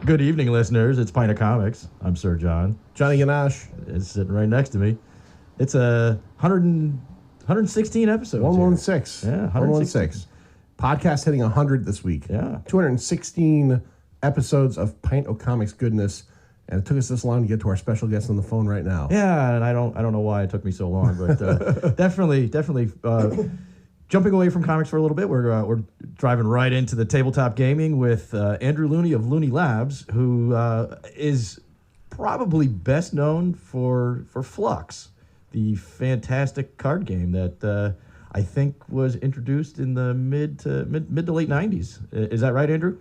Good evening, listeners. It's Pint of Comics. I'm Sir John. Johnny Ganache is sitting right next to me. It's a 116 episodes. 116. Yeah, 116. Podcast hitting 100 this week. Yeah. 216 episodes of Pint of Comics goodness. And it took us this long to get to our special guest on the phone right now. Yeah, and I don't know why it took me so long, but definitely. Jumping away from comics for a little bit, we're driving right into the tabletop gaming with Andrew Looney of Looney Labs, who is probably best known for Flux, the fantastic card game that I think was introduced in the mid to late 90s. Is that right, Andrew?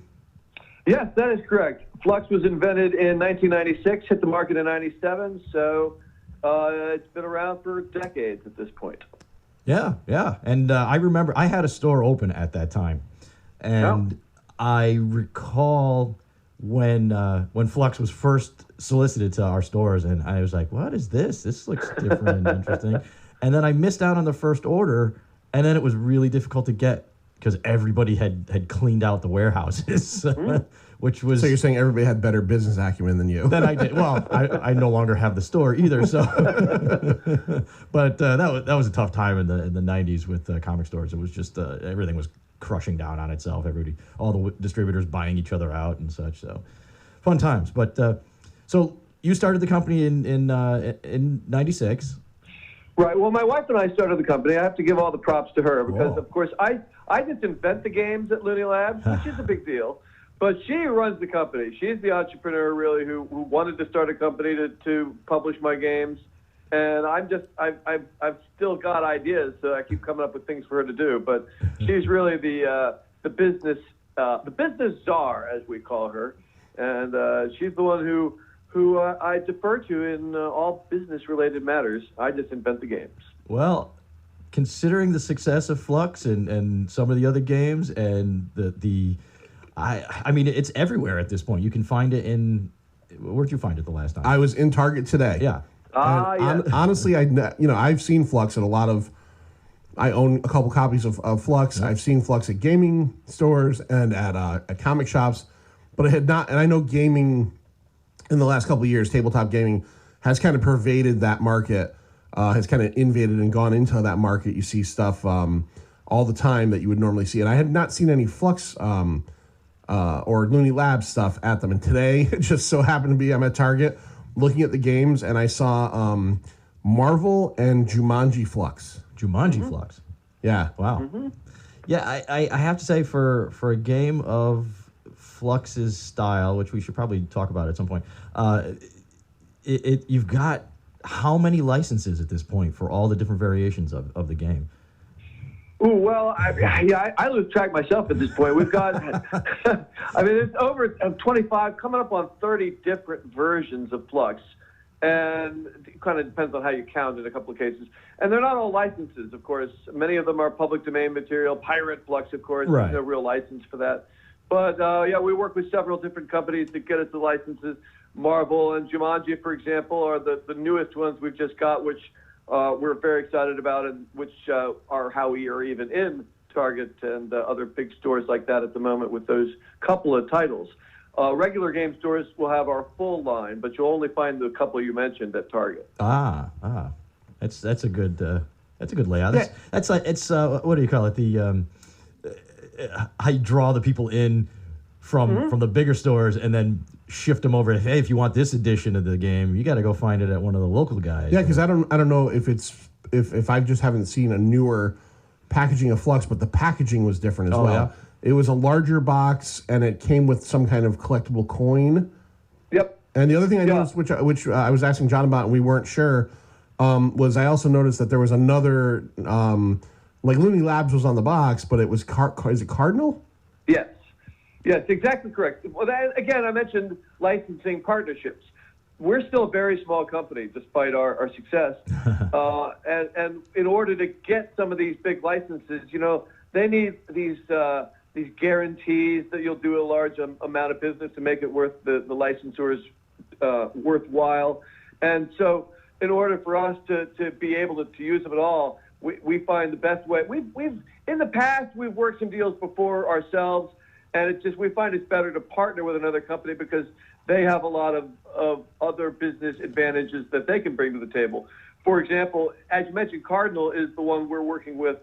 Yes, that is correct. Flux was invented in 1996, hit the market in 97, so it's been around for decades at this point. Yeah. And I remember I had a store open at that time. And I recall when Flux was first solicited to our stores, and I was like, what is this? This looks different and interesting. And then I missed out on the first order, and then it was really difficult to get because everybody had cleaned out the warehouses, which was... So you're saying everybody had better business acumen than you? Than I did. Well, I no longer have the store either, so... But that was a tough time in the 90s with comic stores. It was just, everything was crushing down on itself. All the distributors buying each other out and such, so... Fun times. But, so you started the company in 96. Right. Well, my wife and I started the company. I have to give all the props to her because, of course, I just invent the games at Looney Labs, which is a big deal. But she runs the company. She's the entrepreneur, really, who wanted to start a company to publish my games. And I've still got ideas, so I keep coming up with things for her to do. But she's really the business czar, as we call her, and she's the one who I defer to in all business-related matters. I just invent the games. Well, considering the success of Flux and some of the other games, and I mean, it's everywhere at this point. You can find it in... Where'd you find it the last time? I was in Target today. Yeah. Yes. Honestly, I've seen Flux at a lot of... I own a couple copies of Flux. Yeah. I've seen Flux at gaming stores and at comic shops, but I had not... And I know gaming... In the last couple of years, tabletop gaming has kind of pervaded that market, has kind of invaded and gone into that market. You see stuff all the time that you would normally see. And I had not seen any Flux or Looney Labs stuff at them. And today, it just so happened to be I'm at Target looking at the games, and I saw Marvel and Jumanji Flux. Flux? Yeah. Wow. Mm-hmm. Yeah, I have to say, for a game of Flux's style, which we should probably talk about at some point, you've got how many licenses at this point for all the different variations of the game? Ooh, well, I lose track myself at this point. We've got, I mean, it's over 25, coming up on 30 different versions of Flux, and it kind of depends on how you count in a couple of cases. And they're not all licenses, of course. Many of them are public domain material. Pirate Flux, of course, right. There's no real license for that. But, we work with several different companies to get us the licenses. Marvel and Jumanji, for example, are the newest ones we've just got, which we're very excited about, and which are how we are even in Target and other big stores like that at the moment with those couple of titles. Regular game stores will have our full line, but you'll only find the couple you mentioned at Target. That's a good layout. That's like, it's what do you call it? The how you draw the people in from the bigger stores and then shift them over. Hey, if you want this edition of the game, you got to go find it at one of the local guys. Yeah, because I don't know if I just haven't seen a newer packaging of Flux, but the packaging was different as well. Yeah. It was a larger box and it came with some kind of collectible coin. Yep. And the other thing I noticed, which I was asking John about and we weren't sure, was I also noticed that there was another. Like Looney Labs was on the box, but it was is it Cardinal? Yes, exactly correct. Well, again, I mentioned licensing partnerships. We're still a very small company, despite our success. And in order to get some of these big licenses, they need these guarantees that you'll do a large amount of business to make it worth the licensors worthwhile. And so, in order for us to be able to use them at all, we find the best way. We've in the past we've worked some deals before ourselves, And it's just, we find it's better to partner with another company because they have a lot of other business advantages that they can bring to the table. For example, as you mentioned, Cardinal is the one we're working with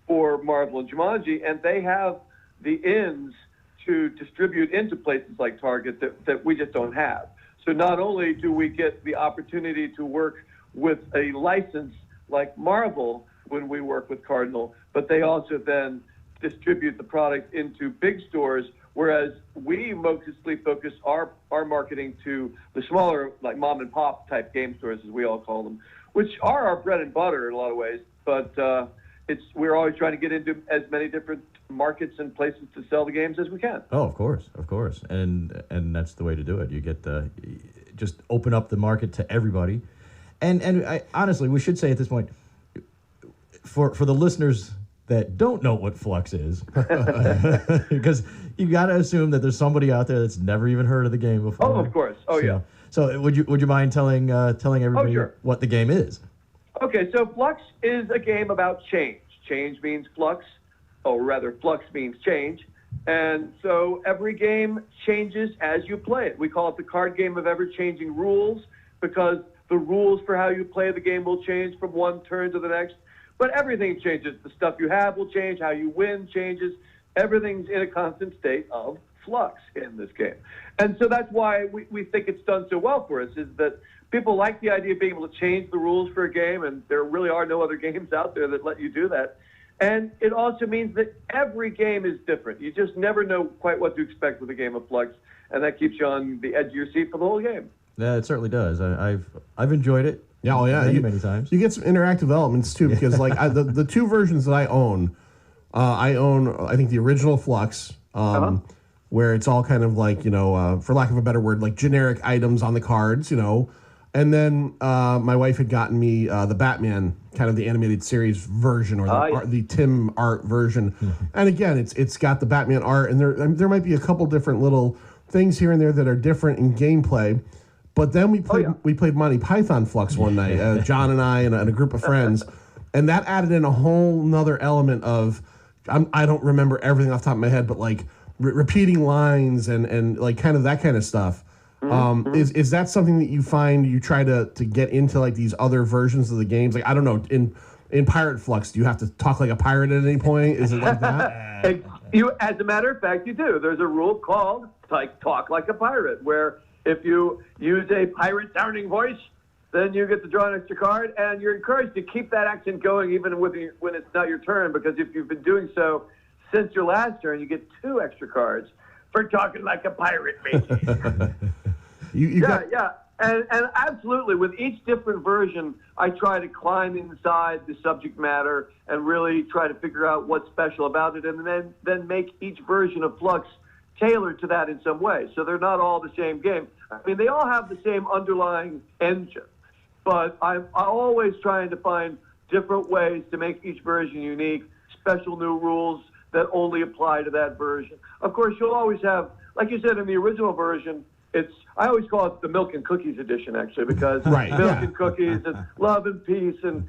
for Marvel and Jumanji, and they have the ins to distribute into places like Target that we just don't have. So not only do we get the opportunity to work with a license like Marvel when we work with Cardinal, but they also then distribute the product into big stores, whereas we mostly focus our marketing to the smaller, like mom and pop type game stores, as we all call them, which are our bread and butter in a lot of ways. But we're always trying to get into as many different markets and places to sell the games as we can. Oh, of course, and that's the way to do it. You get just open up the market to everybody, and honestly, we should say at this point, for the listeners that don't know what Flux is, because you got to assume that there's somebody out there that's never even heard of the game before. Oh, of course. Oh, yeah. So would you mind telling everybody what the game is? Okay, so Flux is a game about change. Change means flux, or rather, flux means change. And so every game changes as you play it. We call it the card game of ever-changing rules because the rules for how you play the game will change from one turn to the next. But everything changes. The stuff you have will change. How you win changes. Everything's in a constant state of flux in this game. And so that's why we think it's done so well for us, is that people like the idea of being able to change the rules for a game, and there really are no other games out there that let you do that. And it also means that every game is different. You just never know quite what to expect with a game of Flux, and that keeps you on the edge of your seat for the whole game. Yeah, it certainly does. I've enjoyed it. Yeah, oh yeah, many times. You get some interactive elements too, because like the two versions that I own I think the original Flux, where it's all kind of like, for lack of a better word, like generic items on the cards, And then my wife had gotten me the Batman, kind of the animated series version, or the Tim art version. Mm-hmm. And again, it's got the Batman art, and there might be a couple different little things here and there that are different in gameplay. But then we played Monty Python Flux one night, John and I and a group of friends, and that added in a whole nother element of, I don't remember everything off the top of my head, but like repeating lines and like kind of that kind of stuff. Is that something that you find you try to get into, like these other versions of the games? Like, I don't know, in Pirate Flux, do you have to talk like a pirate at any point? Is it like that? As a matter of fact, you do. There's a rule called talk like a pirate, where if you use a pirate sounding voice, then you get to draw an extra card, and you're encouraged to keep that accent going even when it's not your turn, because if you've been doing so since your last turn, you get 2 extra cards for talking like a pirate, maybe. Yeah. And absolutely, with each different version, I try to climb inside the subject matter and really try to figure out what's special about it, and then make each version of Flux tailored to that in some way. So they're not all the same game. I mean, they all have the same underlying engine, but I'm always trying to find different ways to make each version unique, special new rules that only apply to that version. Of course, you'll always have, like you said, in the original version, I always call it the milk and cookies edition, actually, because milk and cookies and love and peace and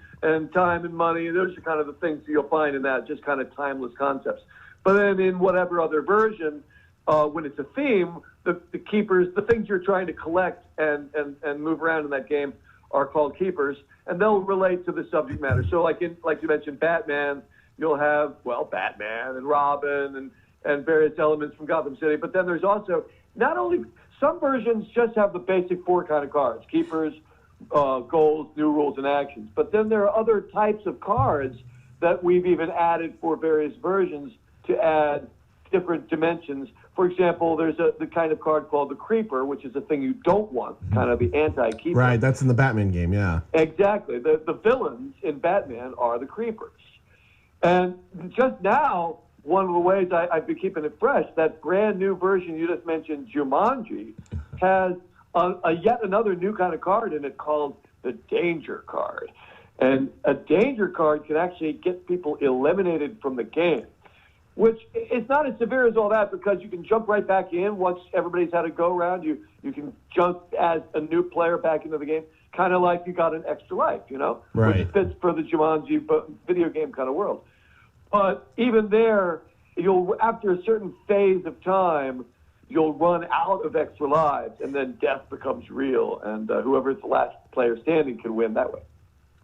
time and money, those are kind of the things that you'll find in that, just kind of timeless concepts. But then in whatever other version, when it's a theme, the keepers, the things you're trying to collect and move around in that game are called keepers, and they'll relate to the subject matter. So like you mentioned, Batman, you'll have, Batman and Robin and various elements from Gotham City, but then there's also not only... Some versions just have the basic 4 kind of cards: keepers, goals, new rules, and actions. But then there are other types of cards that we've even added for various versions to add different dimensions. For example, there's the kind of card called the Creeper, which is a thing you don't want, kind of the anti-keeper. Right, that's in the Batman game, yeah. Exactly. The villains in Batman are the Creepers. And just now, one of the ways I've been keeping it fresh, that brand new version you just mentioned, Jumanji, has yet another new kind of card in it called the Danger card. And a Danger card can actually get people eliminated from the game, which is not as severe as all that, because you can jump right back in once everybody's had a go-around. You can jump as a new player back into the game, kind of like you got an extra life, Right. Which fits for the Jumanji video game kind of world. But even there, you'll after a certain phase of time, you'll run out of extra lives, and then death becomes real, and whoever's the last player standing can win that way.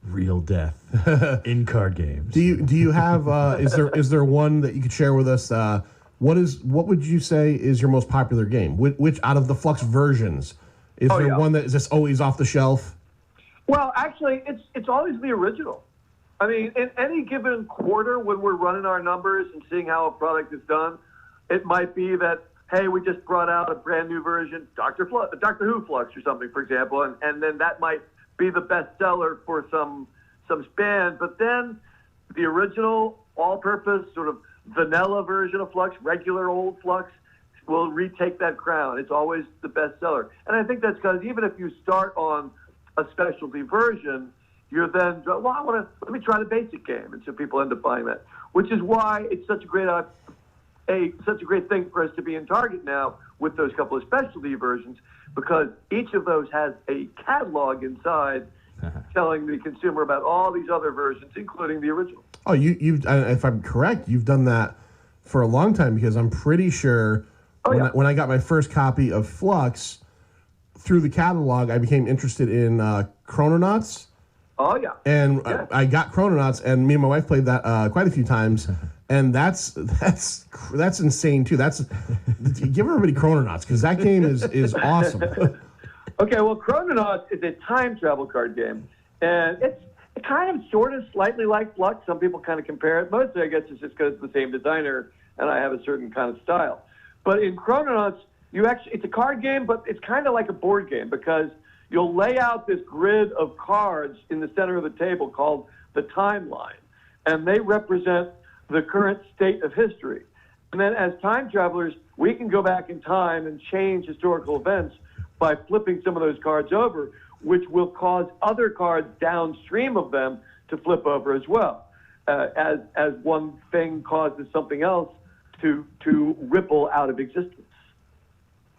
Real death in card games. Do you have is there one that you could share with us? What would you say is your most popular game? Which out of the Flux versions is there one that is just always off the shelf? Well, actually, it's always the original. I mean, in any given quarter when we're running our numbers and seeing how a product is done, it might be that, hey, we just brought out a brand new version, Doctor Who Flux or something, for example, and then that might be the bestseller for some span. But then the original all-purpose sort of vanilla version of Flux, regular old Flux, will retake that crown. It's always the bestseller. And I think that's because even if you start on a specialty version, you're then, well, let me try the basic game. And so people end up buying that, which is why it's such a great thing for us to be in Target now with those couple of specialty versions, because each of those has a catalog inside telling the consumer about all these other versions, including the original. Oh, you've if I'm correct, you've done that for a long time, because I'm pretty sure when I got my first copy of Flux, through the catalog, I became interested in Chrononauts. Oh, yeah. And I got Chrononauts, and me and my wife played that quite a few times. And that's insane too. Give everybody Chrononauts, because that game is awesome. Okay, well, Chrononauts is a time travel card game, and it's kind of, sort of, slightly like Flux. Some people kind of compare it. Mostly, I guess, it's just because it's the same designer, and I have a certain kind of style. But in Chrononauts, it's a card game, but it's kind of like a board game, because you'll lay out this grid of cards in the center of the table called the timeline, and they represent the current state of history. And then as time travelers, we can go back in time and change historical events by flipping some of those cards over, which will cause other cards downstream of them to flip over as well, as one thing causes something else to ripple out of existence.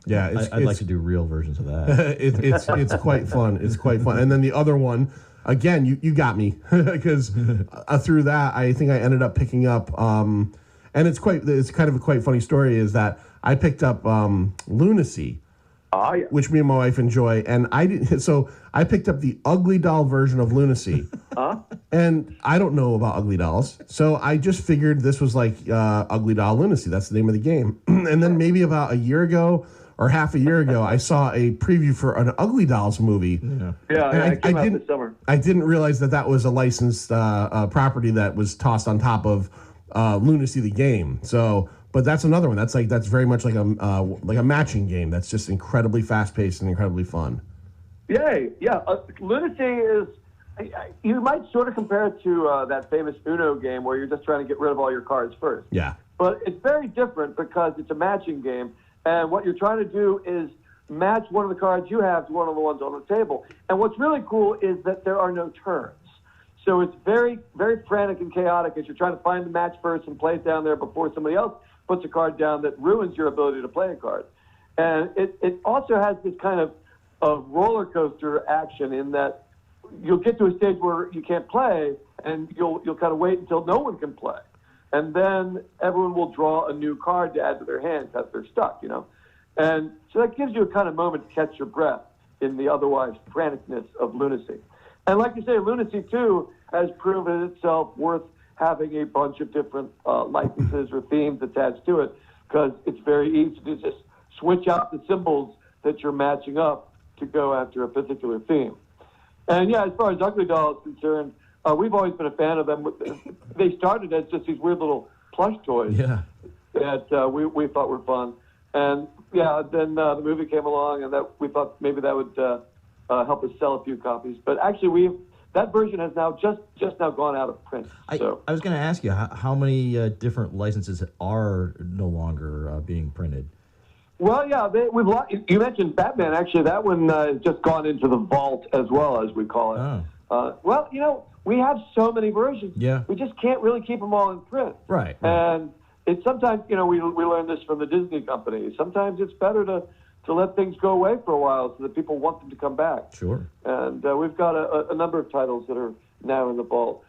Yeah, I'd like to do real versions of that. It's quite fun. It's quite fun. And then the other one, again, you got me, because through that I think I ended up picking up, and it's kind of a quite funny story, is that I picked up Lunacy, which me and my wife enjoy, and I picked up the Ugly Doll version of Lunacy, and I don't know about Ugly Dolls, so I just figured this was like Ugly Doll Lunacy. That's the name of the game. And then maybe about a year ago, or half a year ago, I saw a preview for an Ugly Dolls movie. Yeah, it came out this summer. I didn't realize that was a licensed property that was tossed on top of Lunacy the game. So, but that's another one. That's very much like a matching game. That's just incredibly fast paced and incredibly fun. Yay! Yeah, Lunacy is. You might sort of compare it to that famous Uno game where you're just trying to get rid of all your cards first. Yeah. But it's very different because it's a matching game. And what you're trying to do is match one of the cards you have to one of the ones on the table. And what's really cool is that there are no turns. So it's very, very frantic and chaotic as you're trying to find the match first and play it down there before somebody else puts a card down that ruins your ability to play a card. And it also has this kind of roller coaster action in that you'll get to a stage where you can't play, and you'll kind of wait until no one can play. And then everyone will draw a new card to add to their hand because they're stuck, And so that gives you a kind of moment to catch your breath in the otherwise franticness of Lunacy. And like you say, Lunacy, too, has proven itself worth having a bunch of different licenses or themes attached to it, because it's very easy to just switch out the symbols that you're matching up to go after a particular theme. And, yeah, as far as Ugly Doll is concerned, we've always been a fan of them. They started as just these weird little plush toys that we thought were fun. And, yeah, then the movie came along, and we thought maybe that would help us sell a few copies. But actually, that version has now just now gone out of print. I was going to ask you, how many different licenses are no longer being printed? Well, yeah, you mentioned Batman. Actually, that one has just gone into the vault as well, as we call it. Oh. Well, we have so many versions. Yeah. We just can't really keep them all in print. Right. And it's sometimes, we learned this from the Disney company. Sometimes it's better to let things go away for a while so that people want them to come back. Sure. And we've got a number of titles that are now in the vault.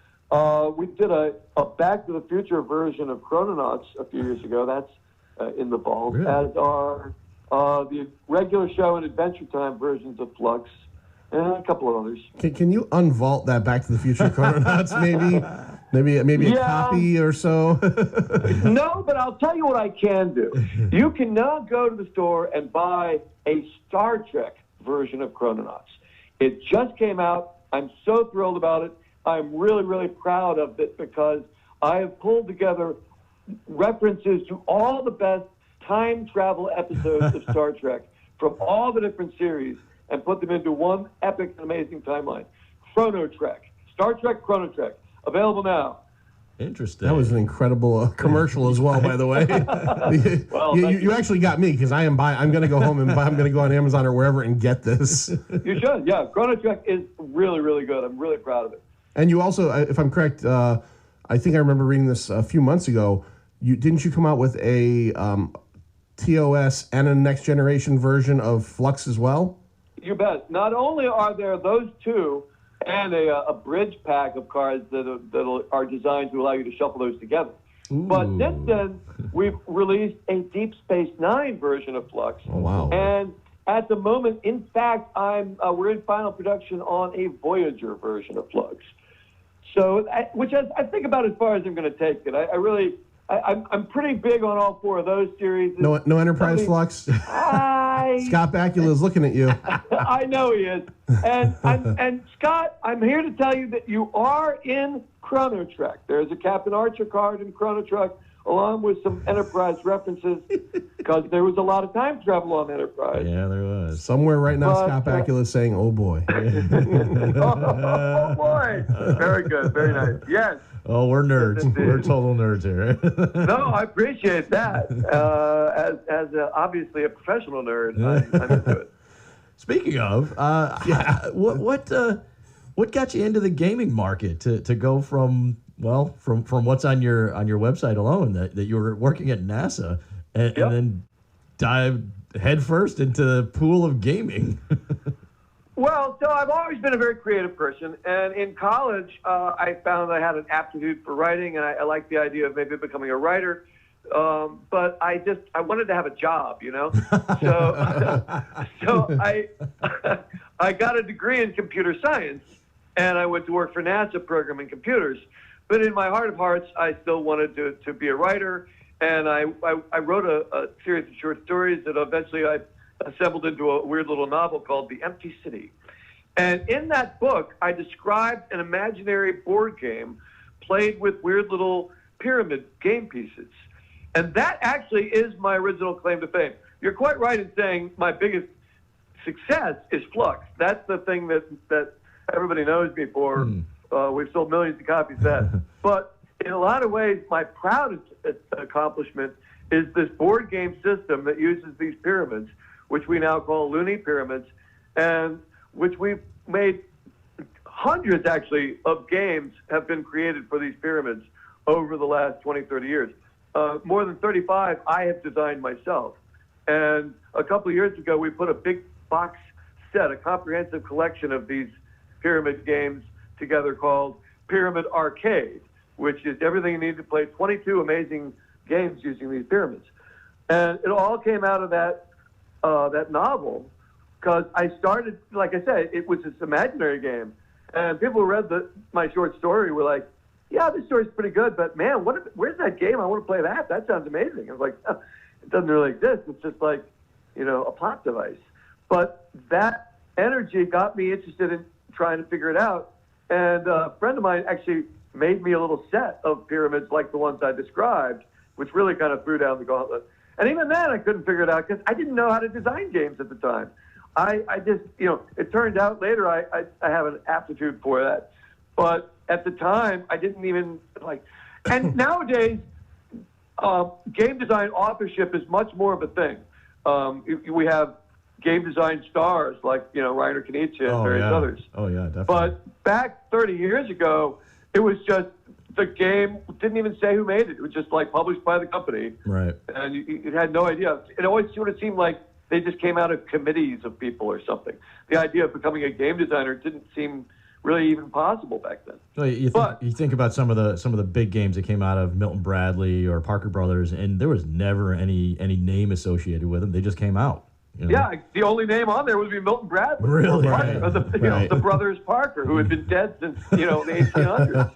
We did a Back to the Future version of Chrononauts a few years ago. That's in the vault. Really? As are the regular show and Adventure Time versions of Flux, and a couple of others. Can you unvault that Back to the Future Chrononauts maybe a copy or so? No, but I'll tell you what I can do. You can now go to the store and buy a Star Trek version of Chrononauts. It just came out. I'm so thrilled about it. I'm really, really proud of it because I have pulled together references to all the best time travel episodes of Star Trek from all the different series and put them into one epic and amazing timeline. Chrono Trek. Star Trek Chrono Trek. Available now. Interesting. That was an incredible commercial as well, by the way. Well, you actually got me because I'm going to go home and I'm going to go on Amazon or wherever and get this. You should. Yeah, Chrono Trek is really, really good. I'm really proud of it. And you also, if I'm correct, I think I remember reading this a few months ago. Didn't you come out with a TOS and a next generation version of Flux as well? You bet. Not only are there those two and a bridge pack of cards that are designed to allow you to shuffle those together. Ooh. But since then, we've released a Deep Space Nine version of Flux. Oh, wow. And at the moment, in fact, we're in final production on a Voyager version of Flux. So, which I think about as far as I'm going to take it. I'm pretty big on all four of those series. No Enterprise Flux? Scott Bakula is looking at you. I know he is. And Scott, I'm here to tell you that you are in Chrono Trek. There's a Captain Archer card in Chrono Trek, along with some Enterprise references, because there was a lot of time travel on Enterprise. Yeah, there was. Somewhere right now, Scott Bakula is saying, oh, boy. Oh, boy. Very good. Very nice. Yes. Oh, we're nerds. We're total nerds here. No, I appreciate that. As obviously a professional nerd, I'm into it. Speaking of, what got you into the gaming market to go from what's on your website alone that you were working at NASA and then dive headfirst into the pool of gaming? Well, so I've always been a very creative person, and in college, I found I had an aptitude for writing, and I liked the idea of maybe becoming a writer. But I wanted to have a job, you know. So I got a degree in computer science, and I went to work for NASA programming computers. But in my heart of hearts, I still wanted to be a writer, and I wrote a series of short stories that eventually I assembled into a weird little novel called The Empty City. And in that book, I described an imaginary board game played with weird little pyramid game pieces. And that actually is my original claim to fame. You're quite right in saying my biggest success is Flux. That's the thing that everybody knows me for. We've sold millions of copies of that. But in a lot of ways, my proudest accomplishment is this board game system that uses these pyramids, which we now call Looney Pyramids, and which we've made hundreds, actually, of games have been created for these pyramids over the last 20, 30 years. More than 35 I have designed myself. And a couple of years ago, we put a big box set, a comprehensive collection of these pyramid games together called Pyramid Arcade, which is everything you need to play 22 amazing games using these pyramids. And it all came out of that novel, because I started, like I said, it was this imaginary game. And people who read my short story were like, yeah, this story's pretty good, but man, where's that game? I want to play that. That sounds amazing. I was like, oh, it doesn't really exist. It's just like, a plot device. But that energy got me interested in trying to figure it out. And a friend of mine actually made me a little set of pyramids like the ones I described, which really kind of threw down the gauntlet. And even then, I couldn't figure it out because I didn't know how to design games at the time. I just, it turned out later I have an aptitude for that. But at the time, I didn't even and nowadays, game design authorship is much more of a thing. We have game design stars like, Reiner Knizia and various others. Oh, yeah, definitely. But back 30 years ago, it was just the game didn't even say who made it. It was just published by the company. Right. And you had no idea. It always sort of seemed like they just came out of committees of people or something. The idea of becoming a game designer didn't seem really even possible back then. So you think about some of the big games that came out of Milton Bradley or Parker Brothers, and there was never any name associated with them. They just came out. You know? Yeah, the only name on there would be Milton Bradley. Really? Parker, Right. The brothers Parker, who had been dead since the 1800s.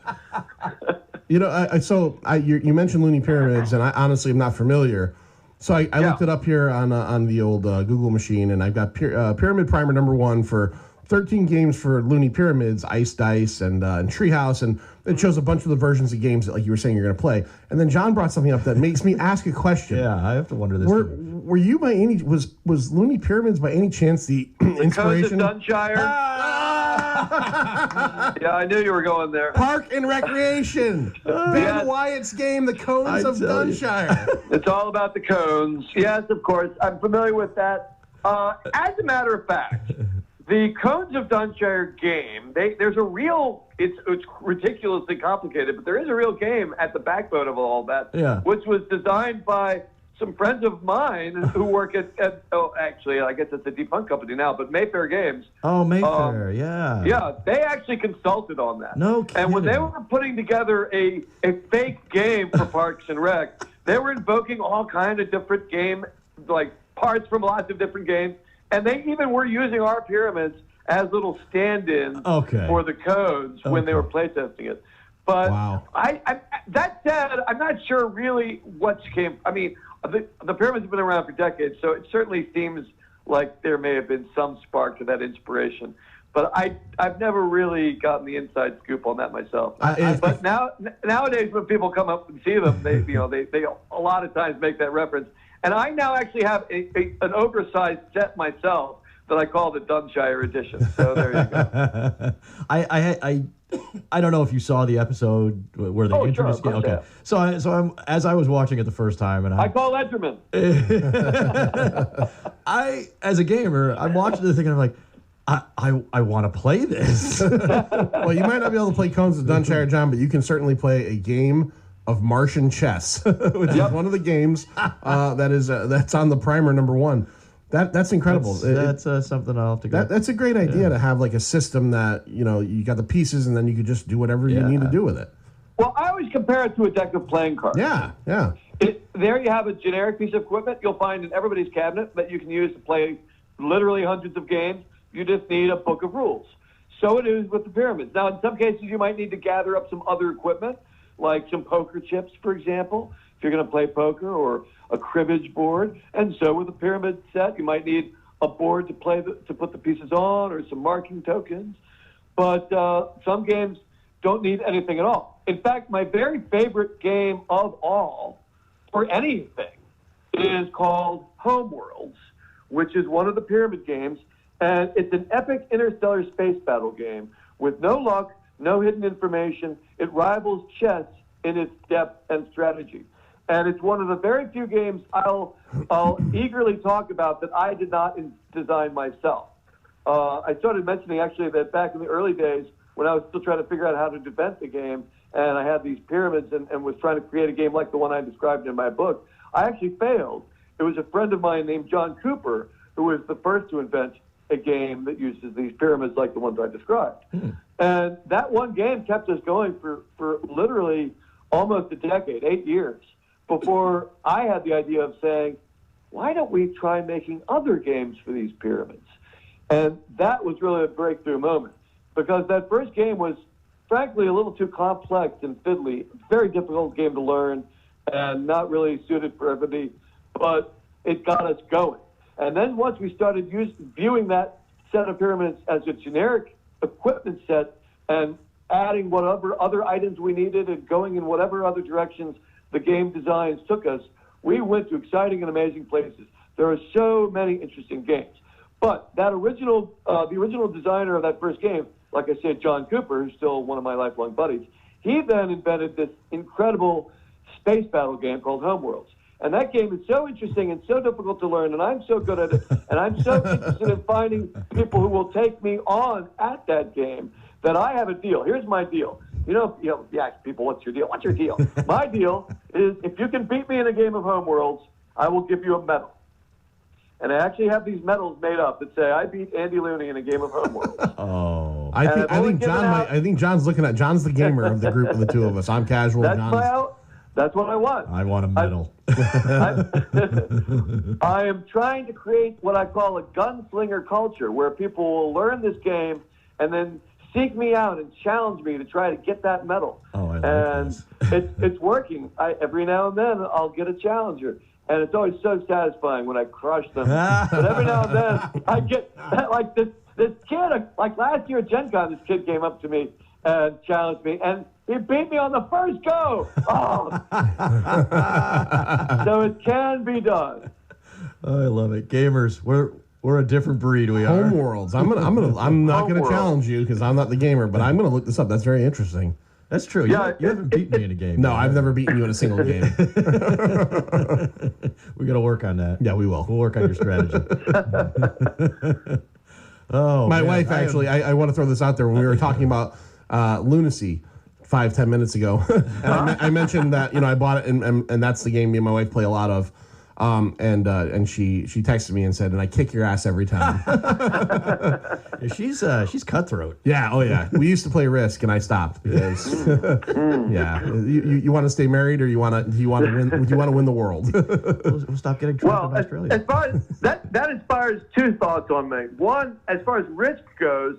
You mentioned Looney Pyramids, and I honestly am not familiar. So I looked it up here on the old Google machine, and I've got Pyramid Primer #1 for 13 games for Looney Pyramids, Ice Dice, and Treehouse, and it shows a bunch of the versions of games that, like you were saying, you're going to play. And then John brought something up that makes me ask a question. Yeah, I have to wonder this. Were you by any was Looney Pyramids by any chance the inspiration? Codes of Dunshire. Yeah, I knew you were going there. Park and Recreation. Ben Wyatt's game, The Cones of Dunshire. It's all about the cones. Yes, of course. I'm familiar with that. As a matter of fact, the Cones of Dunshire game, there's a real, it's ridiculously complicated, but there is a real game at the backbone of all that, which was designed by some friends of mine who work actually, I guess it's a defunct company now, but Mayfair Games. Oh, Mayfair, yeah. Yeah, they actually consulted on that. No kidding. And when they were putting together a fake game for Parks and Rec, they were invoking all kind of different game, like parts from lots of different games. And they even were using our pyramids as little stand-ins for the codes when they were playtesting it. But I that said, I'm not sure really what came. I mean, the pyramids have been around for decades, so it certainly seems like there may have been some spark to that inspiration. But I've never really gotten the inside scoop on that myself. But nowadays, when people come up and see them, they a lot of times make that reference. And I now actually have an oversized set myself that I call the Dunshire edition. So there you go. I don't know if you saw the episode where they introduced. Sure, okay. So as I was watching it the first time, and I call Edgerman. As a gamer, I'm watching the thing and I'm like, I want to play this. Well, you might not be able to play Cones of Dunshire, John, but you can certainly play a game of Martian chess, which is one of the games that's on the primer #1. That's incredible. That's something I'll have to go. That's a great idea to have like a system that you got the pieces and then you could just do whatever you need to do with it. Well, I always compare it to a deck of playing cards. Yeah. There you have a generic piece of equipment you'll find in everybody's cabinet that you can use to play literally hundreds of games. You just need a book of rules. So it is with the pyramids. Now, in some cases, you might need to gather up some other equipment, like some poker chips, for example, if you're going to play poker, or a cribbage board. And so with a pyramid set, you might need a board to put the pieces on, or some marking tokens. But some games don't need anything at all. In fact, my very favorite game of all for anything is called Homeworlds, which is one of the pyramid games. And it's an epic interstellar space battle game with no luck, no hidden information. It rivals chess in its depth and strategy. And it's one of the very few games I'll eagerly talk about that I did not design myself. I started mentioning, actually, that back in the early days when I was still trying to figure out how to invent the game, and I had these pyramids and was trying to create a game like the one I described in my book, I actually failed. It was a friend of mine named John Cooper who was the first to invent a game that uses these pyramids like the ones I described. And that one game kept us going for literally almost a decade, 8 years, before I had the idea of saying, why don't we try making other games for these pyramids? And that was really a breakthrough moment, because that first game was, frankly, a little too complex and fiddly. Very difficult game to learn and not really suited for everybody, but it got us going. And then once we started viewing that set of pyramids as a generic equipment set and adding whatever other items we needed and going in whatever other directions the game designs took us, we went to exciting and amazing places. There are so many interesting games. But that the original designer of that first game, like I said, John Cooper, who's still one of my lifelong buddies, he then invented this incredible space battle game called Homeworlds. And that game is so interesting and so difficult to learn, and I'm so good at it, and I'm so interested in finding people who will take me on at that game that I have a deal. Here's my deal. You ask people, what's your deal? What's your deal? My deal is, if you can beat me in a game of Homeworlds, I will give you a medal. And I actually have these medals made up that say I beat Andy Looney in a game of Homeworld. Oh. I think John's looking at John's the gamer of the group of the two of us. I'm casual. That's what I want. I want a medal. I am trying to create what I call a gunslinger culture, where people will learn this game and then seek me out and challenge me to try to get that medal. Oh, I like this. It's working. Every now and then I'll get a challenger. And it's always so satisfying when I crush them. But every now and then I get, like this kid, like last year at Gen Con, this kid came up to me and challenged me, and he beat me on the first go. Oh. So it can be done. Oh, I love it. Gamers, we're a different breed. We are. Homeworlds. I'm not gonna challenge you because I'm not the gamer, but I'm gonna look this up. That's very interesting. That's true. Yeah, you haven't beaten me in a game. No, I've never beaten you in a single game. We got to work on that. Yeah, we will. We'll work on your strategy. My wife, actually, I want to throw this out there. When we were talking about lunacy 5-10 minutes ago, and I mentioned that I bought it, and that's the game me and my wife play a lot of. And she texted me and said, "And I kick your ass every time." She's cutthroat. Yeah. Oh yeah. We used to play Risk, and I stopped because yeah. You want to stay married, or do you want to win? Do you want to win the world? We'll stop getting drunk in Australia. As far as that inspires two thoughts on me. One, as far as Risk goes,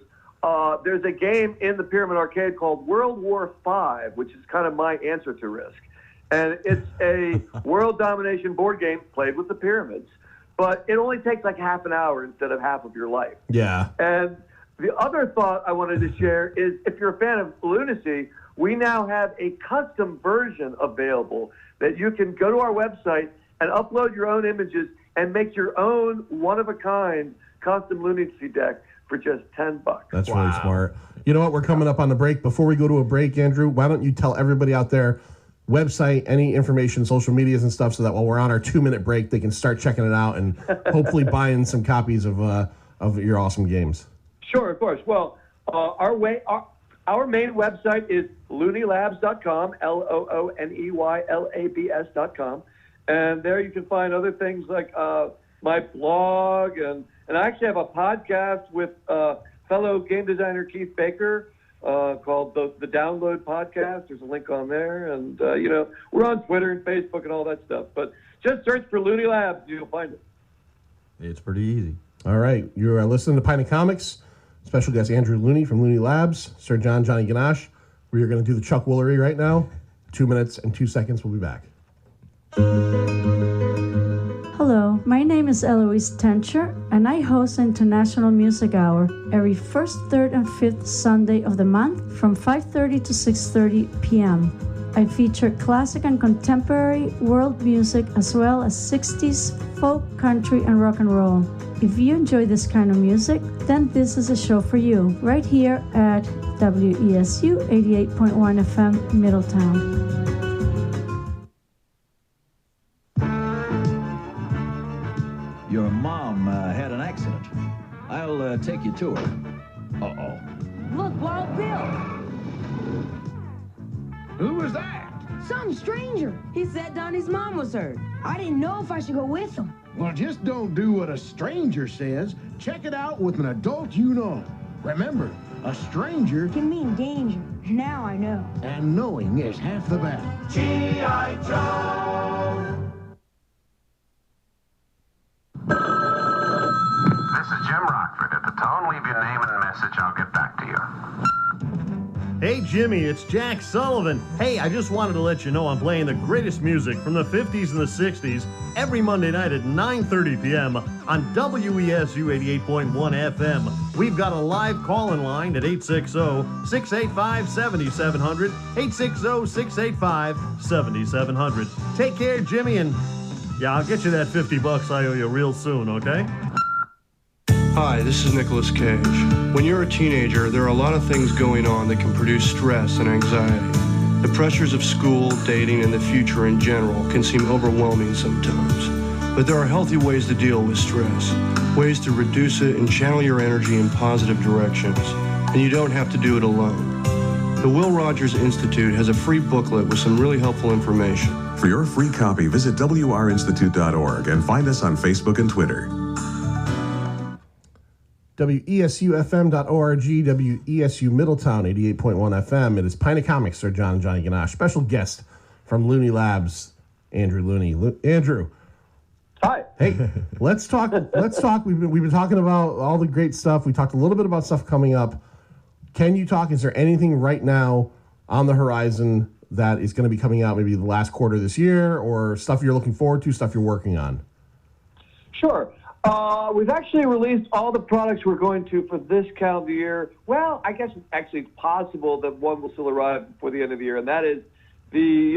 there's a game in the Pyramid Arcade called World War V, which is kind of my answer to Risk. And it's a world domination board game played with the pyramids. But it only takes like half an hour instead of half of your life. Yeah. And the other thought I wanted to share is, if you're a fan of Lunacy, we now have a custom version available that you can go to our website and upload your own images and make your own one-of-a-kind custom Lunacy deck for just $10. That's really smart. You know what? We're coming up on the break. Before we go to a break, Andrew, why don't you tell everybody out there, website, any information, social medias and stuff, so that while we're on our 2-minute break, they can start checking it out and hopefully buying some copies of your awesome games. Sure, of course. Well, our main website is looneylabs.com, LOONEYLABS.com, and there you can find other things like my blog, and I actually have a podcast with fellow game designer Keith Baker, called the Download Podcast. There's a link on there, and we're on Twitter and Facebook and all that stuff. But just search for Looney Labs, you'll find it. It's pretty easy. All right, you're listening to Pint of Comics. Special guest Andrew Looney from Looney Labs, Sir Johnny Ganache. We are going to do the Chuck Woolery right now. 2 minutes and 2 seconds. We'll be back. Hello, my name is Eloise Tencher, and I host International Music Hour every first, third, and fifth Sunday of the month from 5:30 to 6:30 p.m. I feature classic and contemporary world music as well as 60s, folk, country, and rock and roll. If you enjoy this kind of music, then this is a show for you, right here at WESU 88.1 FM, Middletown. Your mom had an accident. I'll take you to her. Uh-oh. Look, Wild Bill. Who was that? Some stranger. He said Donnie's mom was hurt. I didn't know if I should go with him. Well, just don't do what a stranger says. Check it out with an adult you know. Remember, a stranger Can mean danger. Now I know. and knowing is half the battle. G.I. Joe! This is Jim Rockford. At the tone, leave your name and message. I'll get back to you. Hey Jimmy, it's Jack Sullivan. Hey, I just wanted to let you know I'm playing the greatest music from the 50s and the 60s every Monday night at 9:30 p.m. on WESU 88.1 FM. We've got a live call-in line at 860-685-7700, 860-685-7700. Take care, Jimmy, and yeah, I'll get you that $50 I owe you real soon, okay? Hi, this is Nicolas Cage. When you're a teenager, there are a lot of things going on that can produce stress and anxiety. The pressures of school, dating, and the future in general can seem overwhelming sometimes. But there are healthy ways to deal with stress, ways to reduce it and channel your energy in positive directions. And you don't have to do it alone. The Will Rogers Institute has a free booklet with some really helpful information. For your free copy, visit WRInstitute.org and find us on Facebook and Twitter. WESUFM.org, WESU Middletown, 88.1 FM. It is Pint of Comics, Sir John and Johnny Ganache. Special guest from Looney Labs, Andrew Looney. Andrew. Hi. Hey, let's talk. We've been talking about all the great stuff. We talked a little bit about stuff coming up. Can you talk? Is there anything right now on the horizon that is going to be coming out maybe the last quarter of this year, or stuff you're looking forward to, stuff you're working on? Sure. We've actually released all the products we're going to for this calendar year. Well, I guess actually it's possible that one will still arrive before the end of the year, and that is the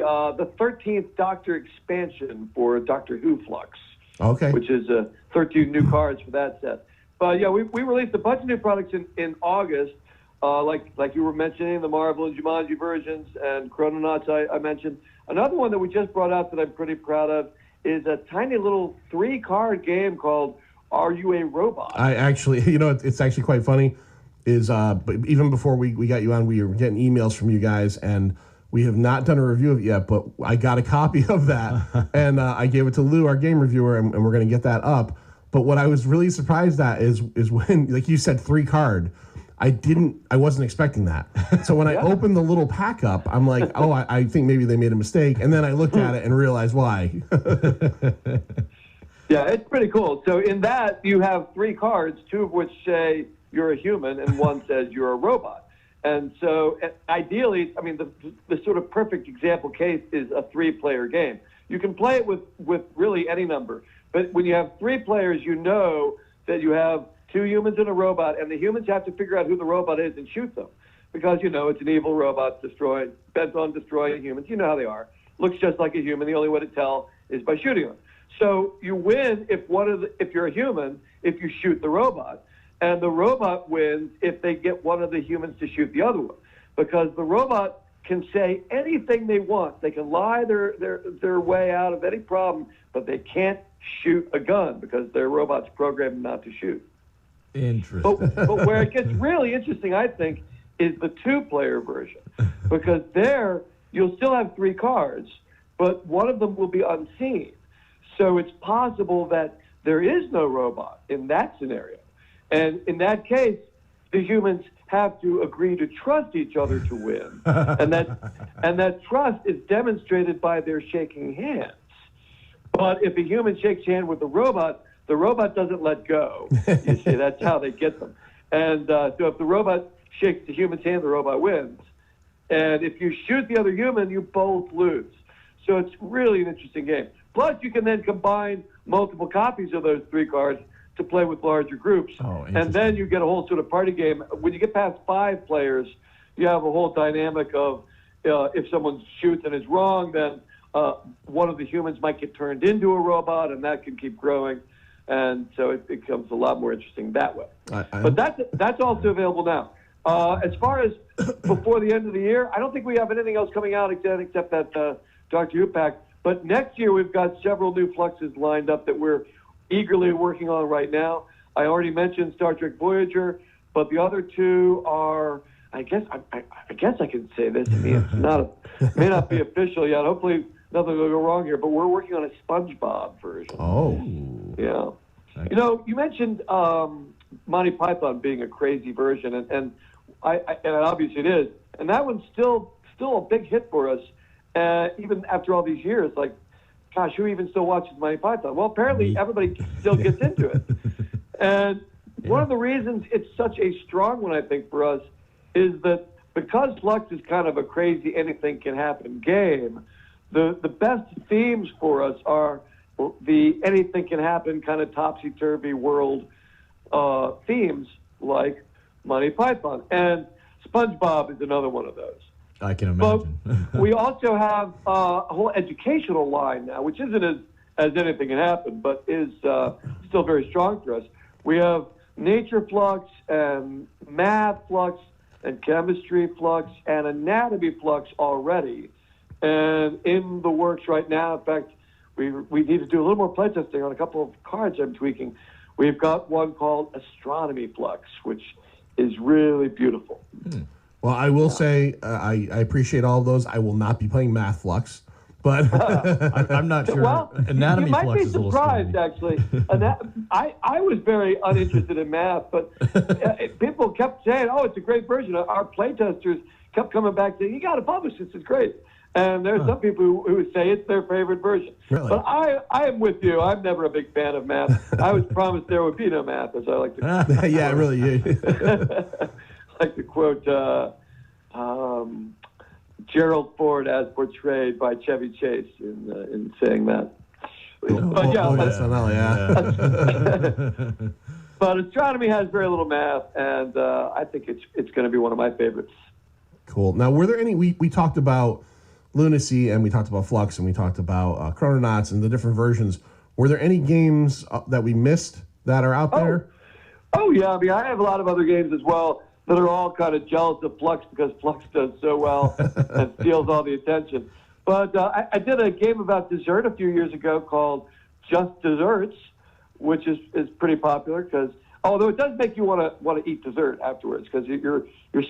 13th Doctor expansion for Doctor Who Flux. Okay. Which is 13 new cards for that set. But yeah, we released a bunch of new products in August, like you were mentioning, the Marvel and Jumanji versions and Chrononauts I mentioned. Another one that we just brought out that I'm pretty proud of is a tiny little 3-card game called Are You a Robot? I actually, it's actually quite funny. But even before we got you on, we were getting emails from you guys, and we have not done a review of it yet, but I got a copy of that, and I gave it to Lou, our game reviewer, and we're going to get that up. But what I was really surprised at is when, like you said, 3-card. I wasn't expecting that. So when I opened the little pack up, I'm like, oh, I think maybe they made a mistake. And then I looked at it and realized why. Yeah, it's pretty cool. So in that, you have 3 cards, 2 of which say you're a human and 1 says you're a robot. And so ideally, I mean, the sort of perfect example case is a 3-player game. You can play it with really any number. But when you have 3 players, you know that you have 2 humans and a robot, and the humans have to figure out who the robot is and shoot them. Because, it's an evil robot bent on destroying humans. You know how they are. Looks just like a human. The only way to tell is by shooting them. So you win if you're a human, if you shoot the robot. And the robot wins if they get one of the humans to shoot the other one. Because the robot can say anything they want. They can lie their way out of any problem, but they can't shoot a gun because their robot's programmed not to shoot. Interesting. But where it gets really interesting, I think, is the 2-player version. Because there, you'll still have 3 cards, but one of them will be unseen. So it's possible that there is no robot in that scenario. And in that case, the humans have to agree to trust each other to win. and that trust is demonstrated by their shaking hands. But if a human shakes hand with the robot doesn't let go. You see, that's how they get them. And so if the robot shakes the human's hand, the robot wins. And if you shoot the other human, you both lose. So it's really an interesting game. Plus, you can then combine multiple copies of those 3 cards to play with larger groups. And then you get a whole sort of party game. When you get past 5 players, you have a whole dynamic of if someone shoots and is wrong, then one of the humans might get turned into a robot, and that can keep growing. And so it becomes a lot more interesting that way. But that's also available now. As far as before the end of the year, I don't think we have anything else coming out except that Doctor Who pack. But next year, we've got several new fluxes lined up that we're eagerly working on right now. I already mentioned Star Trek Voyager, but the other 2 are, I guess I can say this. I mean, it may not be official yet. Hopefully nothing will go wrong here, but we're working on a SpongeBob version. Oh. Yeah. You mentioned Monty Python being a crazy version, and obviously it is. And that one's still a big hit for us, even after all these years. Like, gosh, who even still watches Monty Python? Well, apparently everybody still gets into it. And one of the reasons it's such a strong one, I think, for us is that because Flux is kind of a crazy anything-can-happen game, the best themes for us are the anything-can-happen kind of topsy-turvy world themes like Monty Python. And SpongeBob is another one of those. I can imagine. But we also have a whole educational line now, which isn't as anything can happen, but is still very strong for us. We have nature flux and math flux and chemistry flux and anatomy flux already. And in the works right now, in fact, we need to do a little more playtesting on a couple of cards I'm tweaking. We've got one called astronomy flux, which is really beautiful. Well, I will say I appreciate all of those. I will not be playing Math Flux. But I'm not sure. Well, Anatomy you might flux be is a little surprised, scary. actually. I was very uninterested in math, but people kept saying, "Oh, it's a great version." Our playtesters kept coming back saying, "You got to publish this; it's great." And there's some people who say it's their favorite version. Really? But I am with you. I'm never a big fan of math. I was promised there would be no math, as I like to. Yeah, really. Like to quote Gerald Ford as portrayed by Chevy Chase in saying that. But but astronomy has very little math, and I think it's going to be one of my favorites. Cool. Now, were there any? We talked about Lunacy, and we talked about Flux, and we talked about Chrononauts and the different versions. Were there any games that we missed that are out there? Oh yeah, I mean, I have a lot of other games as well that are all kind of jealous of Flux because Flux does so well and steals all the attention. But I did a game about dessert a few years ago called Just Desserts, which is pretty popular because although it does make you want to eat dessert afterwards because you're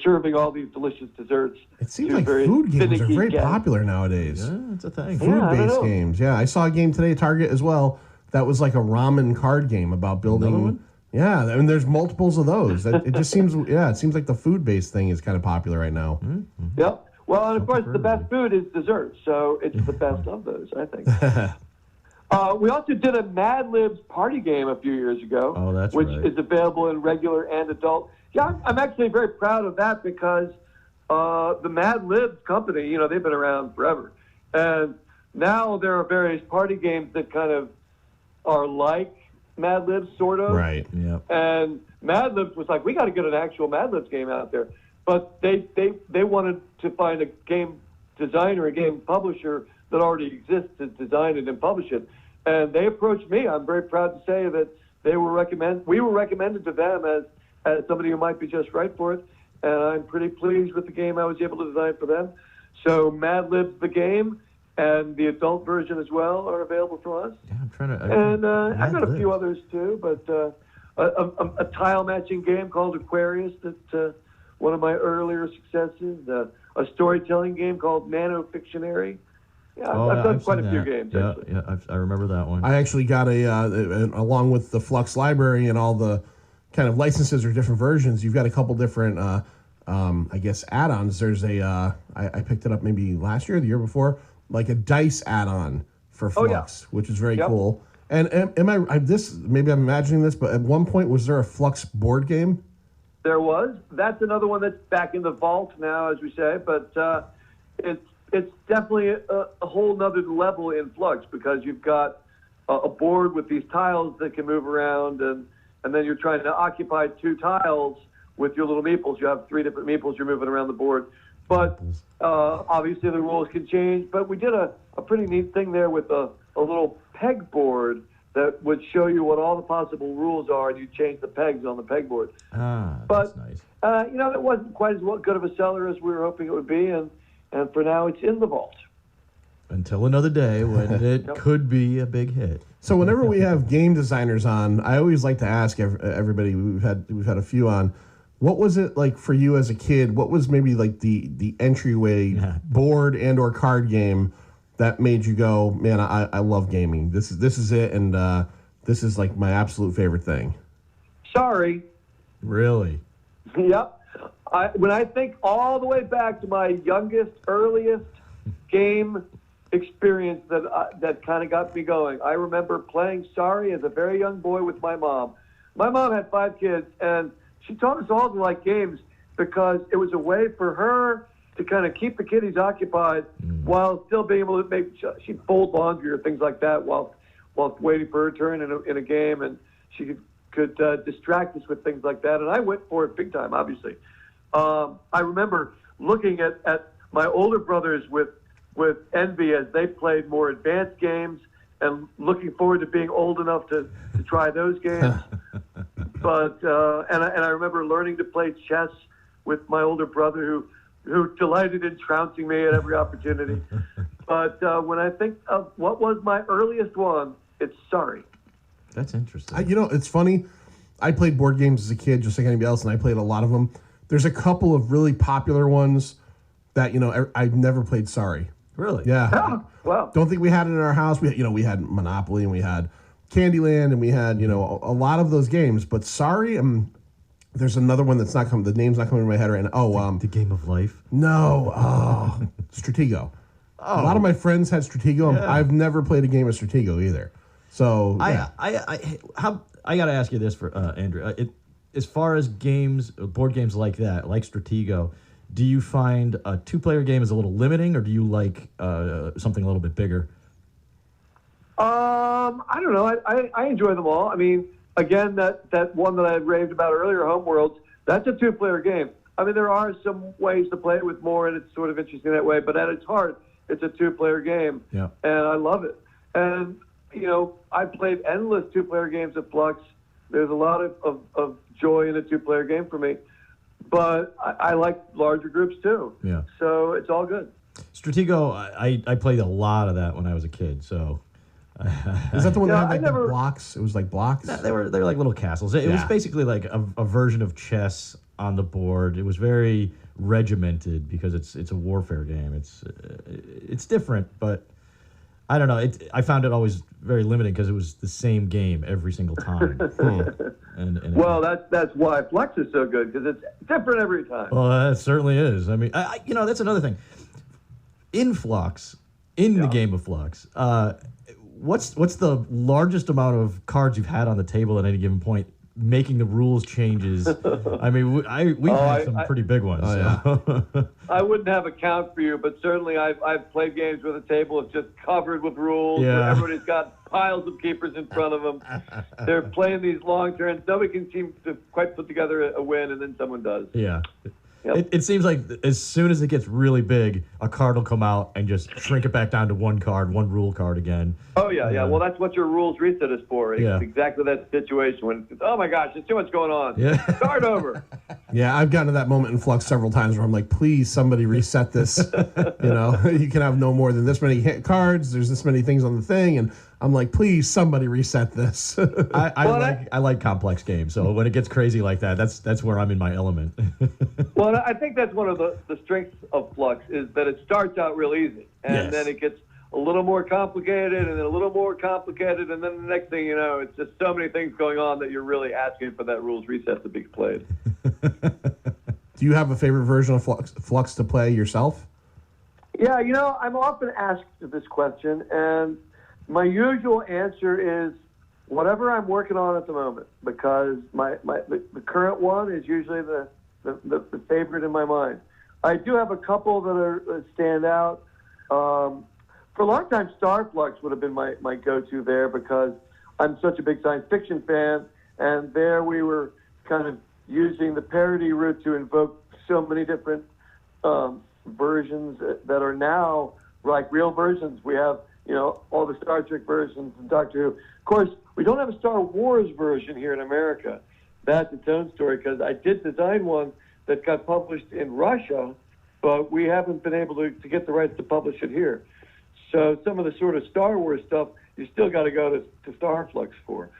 serving all these delicious desserts. It seems like food games are very popular nowadays. Yeah, it's a thing. Food-based games. Yeah, I saw a game today at Target as well that was like a ramen card game about building. Yeah, I mean, there's multiples of those. It just seems, it seems like the food-based thing is kind of popular right now. Mm-hmm. Yep. Well, and of course, the best food is dessert, so it's the best of those, I think. We also did a Mad Libs party game a few years ago, which is available in regular and adult. Yeah, I'm actually very proud of that because the Mad Libs company, they've been around forever. And now there are various party games that kind of are like Mad Libs, sort of. Right, yeah. And Mad Libs was like, we got to get an actual Mad Libs game out there. But they wanted to find a game designer, a game publisher that already exists to design it and publish it. And they approached me. I'm very proud to say that we were recommended to them as somebody who might be just right for it. And I'm pretty pleased with the game I was able to design for them. So Mad Libs, the game, and the adult version as well are available for us. Yeah, I'm trying to. And I've got a few others too, but a tile matching game called Aquarius that one of my earlier successes. A storytelling game called Nano Fictionary. Yeah, I've done quite a few games. Actually. Yeah, I remember that one. I actually got along with the Flux library and all the kind of licenses or different versions. You've got a couple different, I guess, add-ons. There's I picked it up maybe last year or the year before, like a dice add-on for Flux, which is very cool. And maybe I'm imagining this, but at one point, was there a Flux board game? There was. That's another one that's back in the vault now, as we say, but it's definitely a whole nother level in Flux because you've got a board with these tiles that can move around, and then you're trying to occupy two tiles with your little meeples. You have 3 different meeples you're moving around the board. But obviously the rules can change. But we did a pretty neat thing there with a little peg board that would show you what all the possible rules are, and you change the pegs on the pegboard. That's nice. That wasn't quite as good of a seller as we were hoping it would be, and for now it's in the vault. Until another day when it could be a big hit. So whenever we have game designers on, I always like to ask everybody. We've had a few on. What was it like for you as a kid? What was maybe like the entryway board and or card game that made you go, man, I love gaming. This is it, and this is like my absolute favorite thing. Sorry. Really? Yep. When I think all the way back to my youngest, earliest game experience that kind of got me going, I remember playing Sorry as a very young boy with my mom. My mom had 5 kids, and she taught us all to like games because it was a way for her to kind of keep the kiddies occupied while still being able to she'd fold laundry or things like that while waiting for her turn in a game, and she could distract us with things like that. And I went for it big time, obviously. I remember looking at my older brothers with envy as they played more advanced games and looking forward to being old enough to try those games. But and I remember learning to play chess with my older brother who delighted in trouncing me at every opportunity. But when I think of what was my earliest one, it's Sorry. That's interesting. It's funny. I played board games as a kid, just like anybody else, and I played a lot of them. There's a couple of really popular ones that, I've never played Sorry. Really? Yeah. Oh, wow. Don't think we had it in our house. We had Monopoly and we had Candyland and we had a lot of those games. But sorry, there's another one that's not coming. The name's not coming to my head right now. Oh, the Game of Life. No, Stratego. A lot of my friends had Stratego. Yeah. I've never played a game of Stratego either. So yeah. I got to ask you this for Andrew. As far as board games like that, like Stratego, do you find a 2-player game is a little limiting, or do you like something a little bit bigger? I don't know. I enjoy them all. I mean, again, that one that I raved about earlier, Homeworlds, that's a 2-player game. I mean, there are some ways to play it with more, and it's sort of interesting that way. But at its heart, it's a 2-player game, and I love it. And I've played endless 2-player games at Flux. There's a lot of joy in a 2-player game for me. But I like larger groups too. Yeah. So it's all good. Stratego, I played a lot of that when I was a kid. So. Is that the one that had the blocks? It was like blocks? No, they were like little castles. It was basically like a version of chess on the board. It was very regimented because it's a warfare game. It's different, but I don't know. I found it always very limiting because it was the same game every single time. and well, that's why Flux is so good, because it's different every time. Well, that certainly is. I mean, that's another thing. In Flux, the game of Flux, what's the largest amount of cards you've had on the table at any given point, making the rules changes? I mean, we've had some pretty big ones. I wouldn't have a count for you, but certainly I've played games where the table is just covered with rules. Where everybody's got piles of keepers in front of them. They're playing these long turns. Nobody can seem to quite put together a win, and then someone does. Yeah. Yep. It seems like as soon as it gets really big, a card will come out and just shrink it back down to one rule card again. Oh, yeah. Well, that's what your rules reset is for. It's exactly that situation when it's, oh, my gosh, there's too much going on. Yeah. Start over. Yeah, I've gotten to that moment in Flux several times where I'm like, please, somebody reset this. You can have no more than this many cards. There's this many things on the thing. And I'm like, please, somebody reset this. I like complex games. So when it gets crazy like that, that's where I'm in my element. Well, I think that's one of the strengths of Flux is that it starts out real easy. And then it gets a little more complicated and then a little more complicated. And then the next thing you know, it's just so many things going on that you're really asking for that rules reset to be played. Do you have a favorite version of Flux to play yourself? Yeah, I'm often asked this question, and my usual answer is whatever I'm working on at the moment, because the current one is usually the favorite in my mind. I do have a couple that stand out. For a long time, Star Flux would have been my go-to there because I'm such a big science fiction fan, and there we were kind of using the parody route to invoke so many different versions that are now like real versions. We have, all the Star Trek versions and Doctor Who. Of course, we don't have a Star Wars version here in America. That's its own story, because I did design one that got published in Russia, but we haven't been able to get the rights to publish it here. So some of the sort of Star Wars stuff, you still got to go to Starflux for.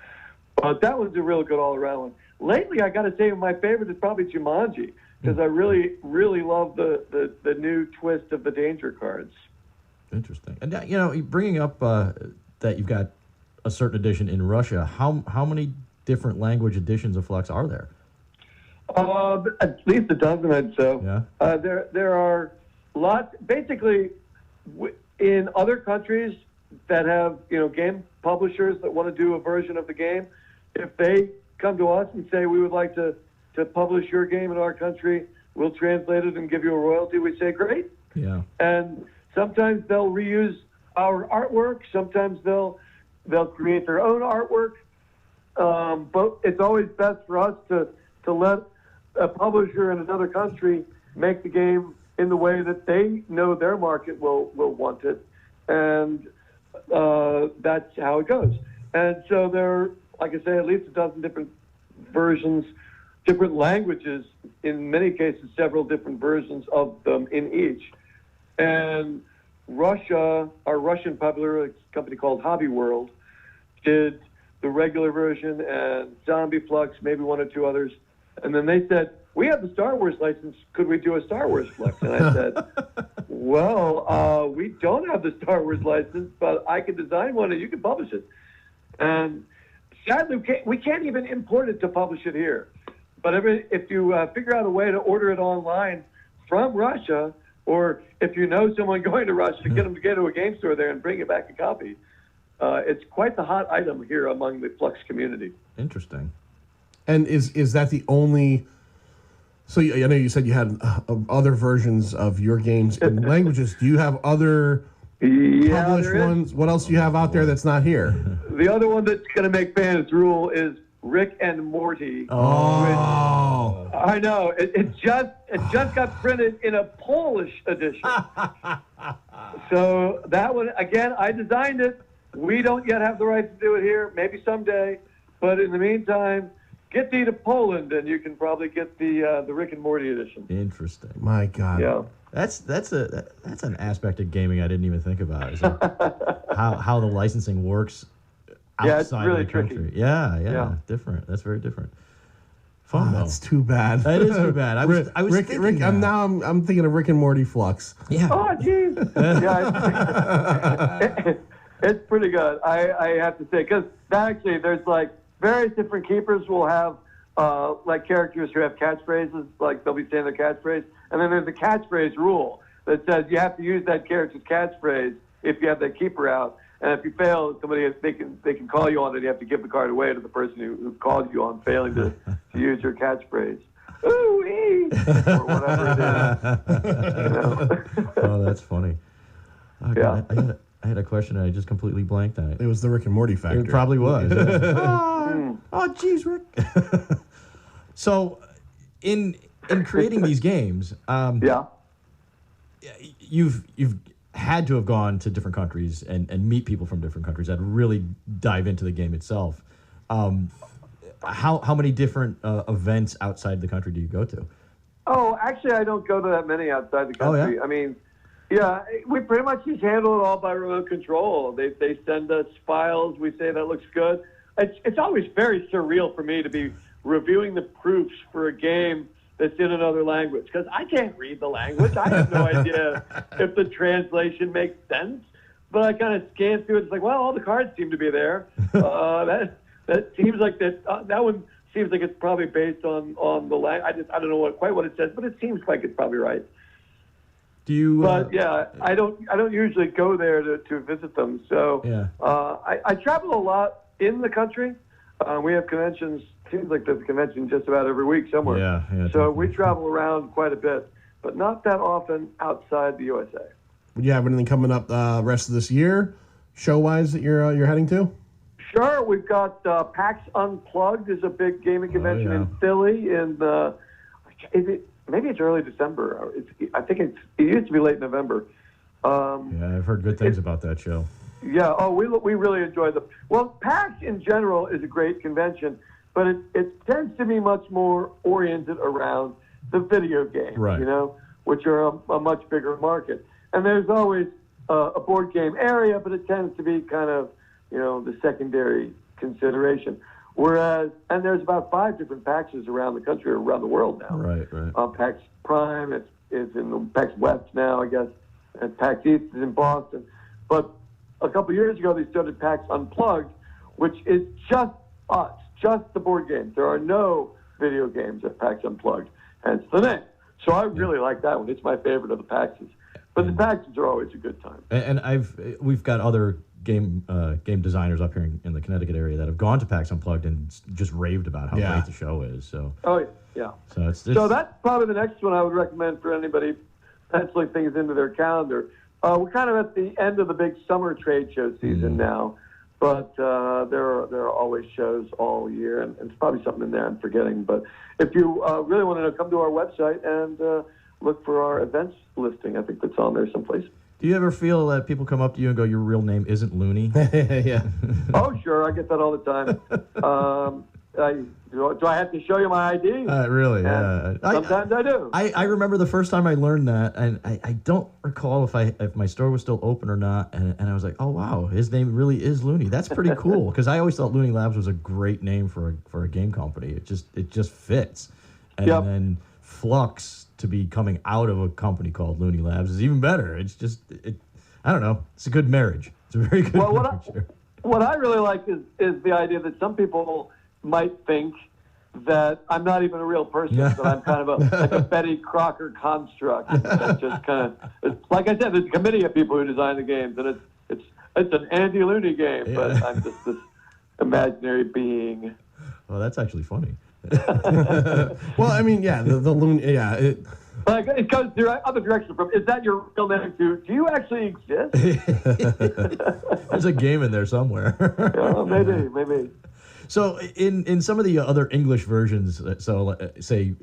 But that was a real good all-around one. Lately, I got to say my favorite is probably Jumanji, because I really, really love the new twist of the danger cards. Interesting. And, bringing up that you've got a certain edition in Russia, how many different language editions of Flux are there? At least a dozen, I'd say. Yeah. There are lots. Basically, in other countries that have game publishers that want to do a version of the game, if they come to us and say we would like to publish your game in our country, we'll translate it and give you a royalty. We say great. Yeah. And sometimes they'll reuse our artwork. Sometimes they'll create their own artwork. But it's always best for us to let a publisher in another country make the game in the way that they know their market will want it. And that's how it goes. And so there are, like I say, at least a dozen different versions, different languages, in many cases, several different versions of them in each. And Russia, our Russian publisher, a company called Hobby World, did the regular version and Zombie Flux, maybe one or two others. And then they said, we have the Star Wars license. Could we do a Star Wars Flux? And I said, Well, we don't have the Star Wars license, but I can design one and you can publish it. And sadly, we can't even import it to publish it here. But if you figure out a way to order it online from Russia, or if you know someone going to Russia, get them to go to a game store there and bring you back a copy. It's quite the hot item here among the Flux community. Interesting. And is that the only... So I know you said you had other versions of your games in languages. Do you have other published ones? What else do you have out there that's not here? The other one that's going to make fans drool is Rick and Morty. Oh, I know. It just got printed in a Polish edition. So that one, again, I designed it. We don't yet have the right to do it here. Maybe someday. But in the meantime, get thee to Poland, and you can probably get the Rick and Morty edition. Interesting. My God. Yeah. That's an aspect of gaming I didn't even think about. Is how the licensing works outside really of the country. tricky. Yeah, different. That's very different. Fun, though. That's too bad. That is too bad. I was Rick, thinking that. I'm thinking of Rick and Morty Flux. Yeah. Oh, jeez. Yeah, it's pretty good. I have to say, because actually there's like various different keepers will have like characters who have catchphrases, like they'll be saying their catchphrase, and then there's a catchphrase rule that says you have to use that character's catchphrase if you have that keeper out. And if you fail, they can call you on it. You have to give the card away to the person who called you on failing to use your catchphrase. Ooh-wee! Or whatever it is. You know? Oh, that's funny. Oh, Yeah. God, I had a question and I just completely blanked on it. It was the Rick and Morty factor. It probably was. Oh, geez, Rick. So, in creating these games, you've had to have gone to different countries and meet people from different countries that really dive into the game itself. How many different events outside the country do you go to? Oh, actually, I don't go to that many outside the country. Oh, yeah? I mean, yeah, we pretty much just handle it all by remote control. They send us files. We say that looks good. It's always very surreal for me to be reviewing the proofs for a game that's in another language, because I can't read the language. I have no idea if the translation makes sense. But I kind of scan through it. It's like, well, all the cards seem to be there. That seems like that one seems like it's probably based on the language. I don't know quite what it says, but it seems like it's probably right. Do you? But yeah, I don't usually go there to visit them. So I travel a lot in the country. We have conventions. Seems like there's a convention just about every week somewhere. Yeah. So we travel around quite a bit, but not that often outside the USA. Would you have anything coming up rest of this year, show-wise, that you're heading to? Sure. We've got PAX Unplugged is a big gaming convention in Philly. Maybe it's early December. I think it used to be late November. I've heard good things about that show. Yeah. Oh, we really enjoy them. Well, PAX in general is a great convention, but it tends to be much more oriented around the video games, right, which are a much bigger market. And there's always a board game area, but it tends to be kind of, the secondary consideration. Whereas, and there's about 5 different PAXs around the country, around the world now. Right. PAX Prime is in the PAX West now, I guess, and PAX East is in Boston. But a couple years ago, they started PAX Unplugged, which is just us, just the board games. There are no video games at PAX Unplugged, hence the name. So I really like that one. It's my favorite of the PAXs. But the PAXs are always a good time. And we've got other game designers up here in the Connecticut area that have gone to PAX Unplugged and just raved about how great the show is. So. Oh yeah. So that's probably the next one I would recommend for anybody penciling things into their calendar. We're kind of at the end of the big summer trade show season now, but there are always shows all year, and it's probably something in there I'm forgetting. But if you really want to come to our website and look for our events listing, I think that's on there someplace. Do you ever feel that people come up to you and go, "Your real name isn't Looney"? Yeah. Oh, sure, I get that all the time. Do I have to show you my ID? Really? Yeah. Sometimes I do. I remember the first time I learned that, and I don't recall if my store was still open or not, and I was like, oh wow, his name really is Looney. That's pretty cool, because I always thought Looney Labs was a great name for a game company. It just fits. And then Flux to be coming out of a company called Looney Labs is even better. It's just, I don't know. It's a good marriage. It's a very good marriage. What I really like is the idea that some people might think that I'm not even a real person, that I'm kind of like a Betty Crocker construct. It's just kind of, like I said, there's a committee of people who design the games, and it's an Andy Looney game, but I'm just this imaginary being. Well, that's actually funny. Well, I mean, yeah, the Looney, yeah. It goes the other direction from, is that your real name, to, do you actually exist? There's a game in there somewhere. Yeah, maybe. So in some of the other English versions, so say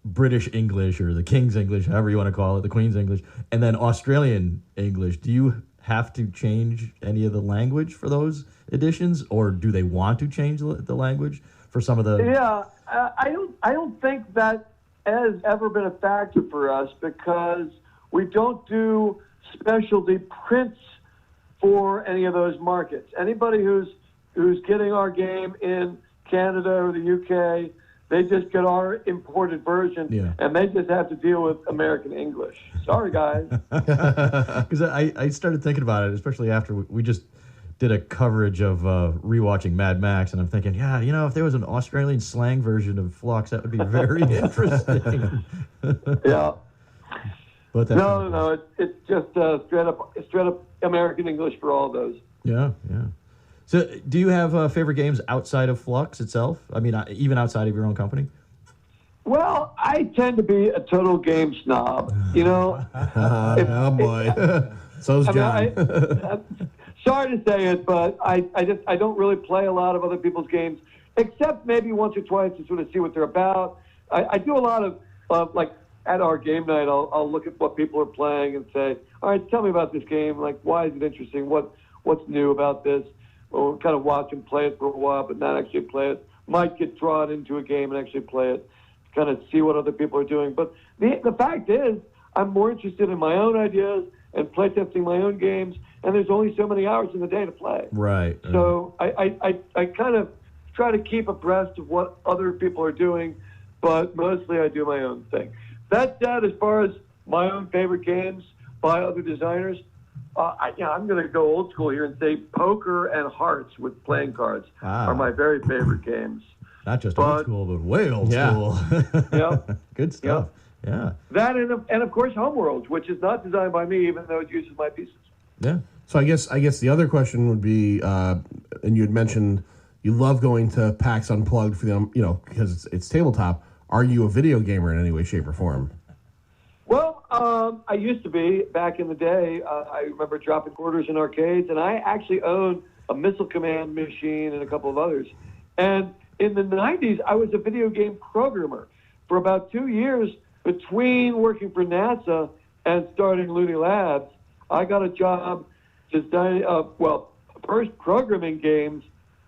British English or the King's English, however you want to call it, the Queen's English, and then Australian English, do you have to change any of the language for those editions, or do they want to change the language for some of the... Yeah, I don't think that has ever been a factor for us, because we don't do specialty prints for any of those markets. Anybody who's getting our game in Canada or the UK, they just get our imported version, and they just have to deal with American English. Sorry, guys. Because I started thinking about it, especially after we just did a coverage of rewatching Mad Max, and I'm thinking, yeah, if there was an Australian slang version of Flux, that would be very interesting. Yeah. But no, it's just straight up American English for all those. Yeah. So, do you have favorite games outside of Flux itself? I mean, even outside of your own company? Well, I tend to be a total game snob. Oh boy, so's John. Sorry to say it, but I don't really play a lot of other people's games, except maybe once or twice to sort of see what they're about. I do a lot of like at our game night. I'll look at what people are playing and say, all right, tell me about this game. Like, why is it interesting? What's new about this? We'll kind of watch and play it for a while, but not actually play it. Might get drawn into a game and actually play it, kind of see what other people are doing. But the fact is, I'm more interested in my own ideas and play testing my own games, and there's only so many hours in the day to play. Right. So I kind of try to keep abreast of what other people are doing, but mostly I do my own thing. That said, as far as my own favorite games by other designers, I'm going to go old school here and say poker and hearts with playing cards are my very favorite games. Not just old school, but way old school. Yeah. Good stuff. Yeah. That and of course Homeworlds, which is not designed by me, even though it uses my pieces. Yeah. So I guess the other question would be, and you had mentioned you love going to PAX Unplugged for them, because it's tabletop. Are you a video gamer in any way, shape, or form? Well, I used to be back in the day. I remember dropping quarters in arcades, and I actually own a Missile Command machine and a couple of others. And in the 90s, I was a video game programmer for about 2 years between working for NASA and starting Looney Labs. I got a job designing, first programming games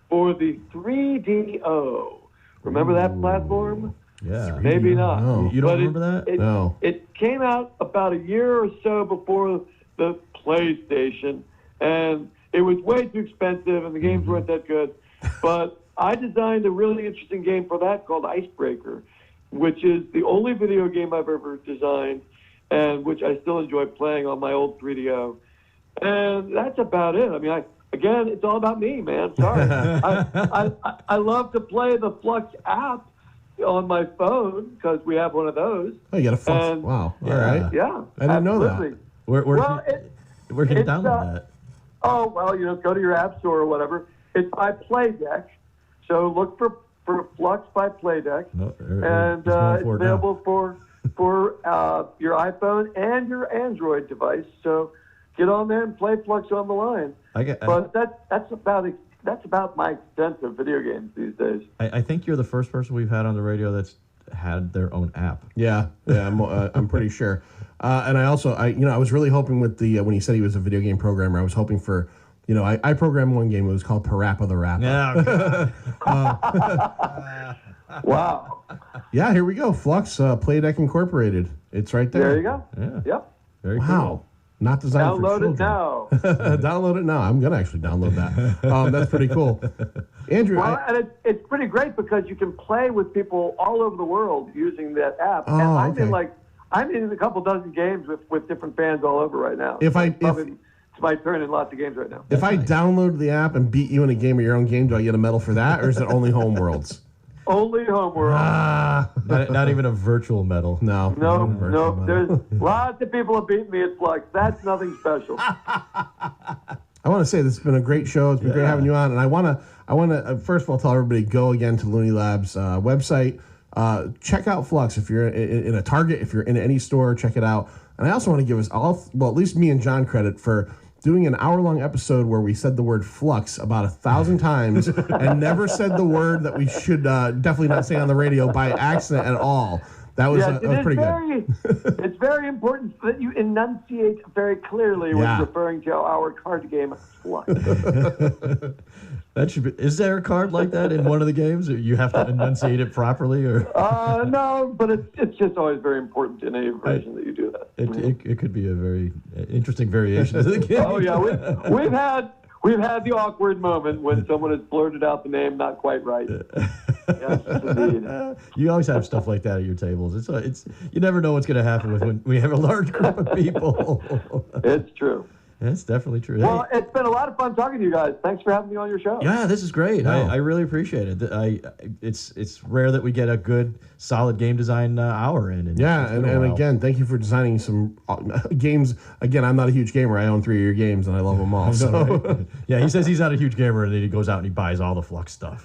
for the 3DO. Remember that platform? Yeah. Maybe not. No. You don't remember that? No. It came out about a year or so before the PlayStation, and it was way too expensive, and the games weren't that good. But I designed a really interesting game for that called Icebreaker, which is the only video game I've ever designed, and which I still enjoy playing on my old 3DO. And that's about it. I mean, again, it's all about me, man. Sorry. I love to play the Flux app on my phone because we have one of those. Oh, you got a Flux? Wow. Yeah. All right. Yeah. I didn't know that. Where can you download that? Oh, well, go to your app store or whatever. It's by Playdeck. So look for Flux by Playdeck. And it's available for your iPhone and your Android device. So get on there and play Flux on the line. But that's about my extent of video games these days. I think you're the first person we've had on the radio that's had their own app. Yeah, I'm pretty sure. And I also, I was really hoping with the when he said he was a video game programmer, I was hoping for, I programmed one game. It was called Parappa the Rapper. Yeah. Wow. Yeah, here we go. Flux Playdeck Incorporated. It's right there. There you go. Yeah. Yep. Very cool. Not designed for Download children. it now. Download it now. I'm going to actually download that. That's pretty cool. Andrew. Well, and it's pretty great because you can play with people all over the world using that app. Oh, and okay. I'm in a couple dozen games with different fans all over right now. It's my turn in lots of games right now. If I download the app and beat you in a game of your own game, do I get a medal for that, or is it only Homeworlds? Only Homeworld. Not even a virtual medal. No. There's lots of people have beaten me at Flux. That's nothing special. I want to say this has been a great show. It's been great having you on, and I want to first of all tell everybody go again to Looney Labs website. Check out Flux if you're in a Target, if you're in any store, check it out. And I also want to give us at least me and John credit for doing an hour-long episode where we said the word flux about 1,000 times and never said the word that we should definitely not say on the radio by accident at all. That was pretty good. It's very important that you enunciate very clearly when referring to our card game Flux. That should be. Is there a card like that in one of the games? Or you have to enunciate it properly, or? No, but it's just always very important in any version that you do that. It could be a very interesting variation of the game. Oh yeah, we've had the awkward moment when someone has blurted out the name not quite right. Yes, indeed. You always have stuff like that at your tables. It's you never know what's going to happen when we have a large group of people. It's true. That's definitely true. Well, it's been a lot of fun talking to you guys. Thanks for having me on your show. Yeah, this is great. No. I really appreciate it. It's rare that we get a good, solid game design hour in. And again, thank you for designing some games. Again, I'm not a huge gamer. I own 3 of your games, and I love them all. Right? Yeah, he says he's not a huge gamer, and then he goes out and he buys all the Flux stuff.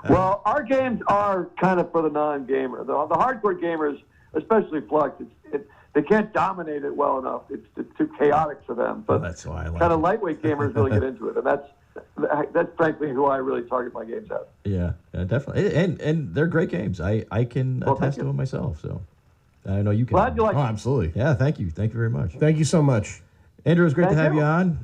Well, our games are kind of for the non-gamer. The hardcore gamers, especially Flux, they can't dominate it well enough. It's too chaotic for them. But that's why I like kind of lightweight gamers really get into it, and that's frankly who I really target my games at. Yeah, definitely, and they're great games. I can attest to them myself. So I know you can. Glad you like. Oh, absolutely. Yeah, thank you very much. Thank you so much, Andrew. It was great to have you on.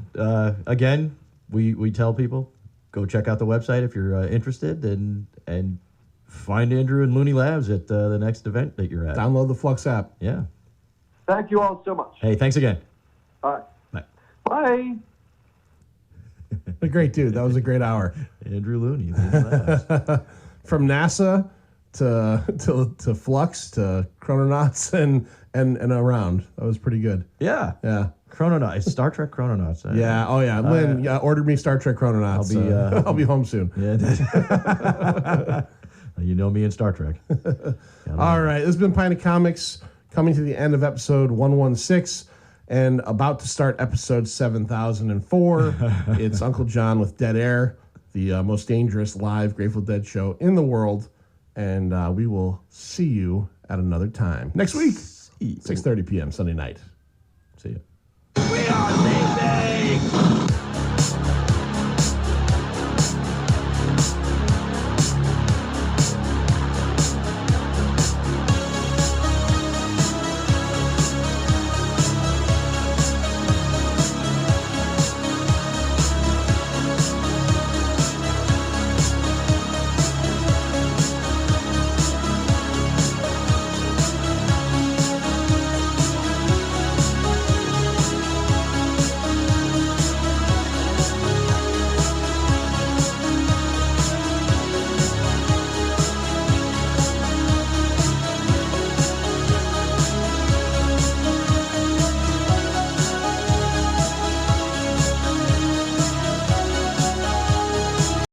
Again, we tell people go check out the website if you're interested, and find Andrew and Looney Labs at the next event that you're at. Download the Flux app. Yeah. Thank you all so much. Hey, thanks again. All right. Bye. A great dude. That was a great hour. Andrew Looney. Labs. From NASA to Flux to Chrononauts and around. That was pretty good. Yeah. Yeah. Chrononauts. Star Trek Chrononauts. Yeah. Oh yeah. Lynn ordered me Star Trek Chrononauts. I'll be home soon. Yeah. You know me in Star Trek. All right. This has been Pint of Comics, coming to the end of episode 116 and about to start episode 7004. It's Uncle John with Dead Air, the most dangerous live Grateful Dead show in the world. And we will see you at another time next week, 6:30 p.m. Sunday night. See you. We are leaving!